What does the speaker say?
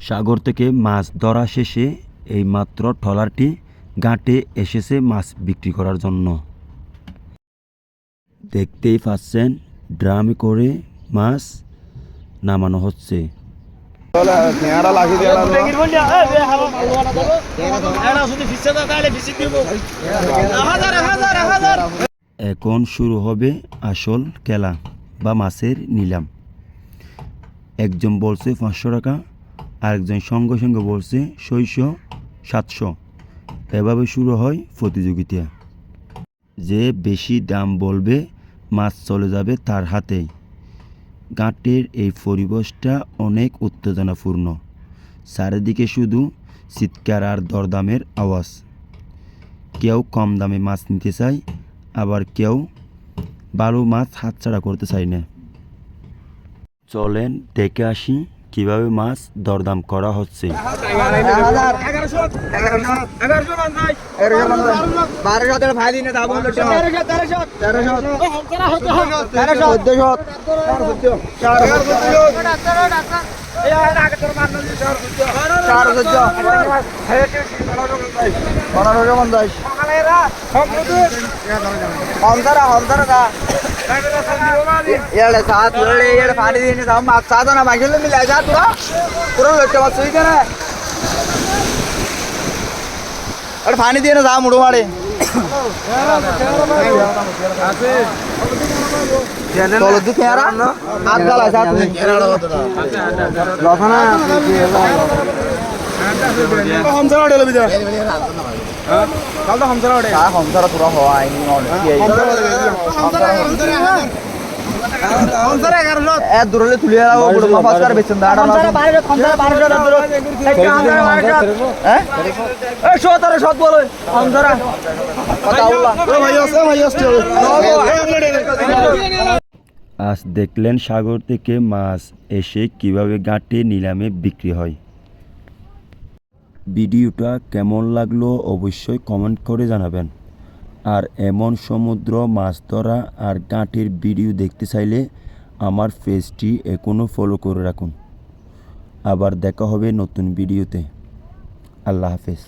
সাগর থেকে মাছ ধরা শেষে এই মাত্র ট্রলারটি ঘাটে এসেছে মাছ বিক্রি করার জন্য। দেখতেই পাচ্ছেন ড্রামে করে মাছ নামানো হচ্ছে। এখন শুরু হবে আসল খেলা বা মাছের নিলাম। একজন বলছে 500 টাকা, আরেকজন সঙ্গে সঙ্গে বলছে 600, 700। এভাবে শুরু হয় প্রতিযোগিতা। যে বেশি দাম বলবে মাছ চলে যাবে তার হাতেই। ঘাটের এই পরিবেশটা অনেক উত্তেজনাপূর্ণ। চারিদিকে শুধু চিৎকার আর দরদামের আওয়াজ। কেউ কম দামে মাছ নিতে চায়, আবার কেউ ভালো মাছ হাতছাড়া করতে চায় না। চলেন দেখে আসি কিভাবে মাছ দরদাম করা হচ্ছে। पानी दिए ना जा मुड़ो मारे चलो तू क्या रहा हाथ डाला जा तू लौटा ना हम जरा उड़े लो बिजरा कल तो हम जरा उड़े हम जरा थोड़ा हवा आई नहीं और हम जरा कर लो ए दुरले तुलिया वो बड़ो मफाज कर बेचन दाड़ा हम जरा 12 दूर हैं ए शो तारे शॉट बोलो हम जरा बताओ भाई আজ দেখলেন সাগর থেকে মাছ এসে কিভাবে ঘাটে নিলামে বিক্রি হয়। ভিডিওটা কেমন লাগলো অবশ্যই কমেন্ট করে জানাবেন। আর এমন সমুদ্র মাছ ধরা আর ঘাটের ভিডিও দেখতে চাইলে আমার পেজটি এখনও ফলো করে রাখুন। আবার দেখা হবে নতুন ভিডিওতে। আল্লাহ হাফেজ।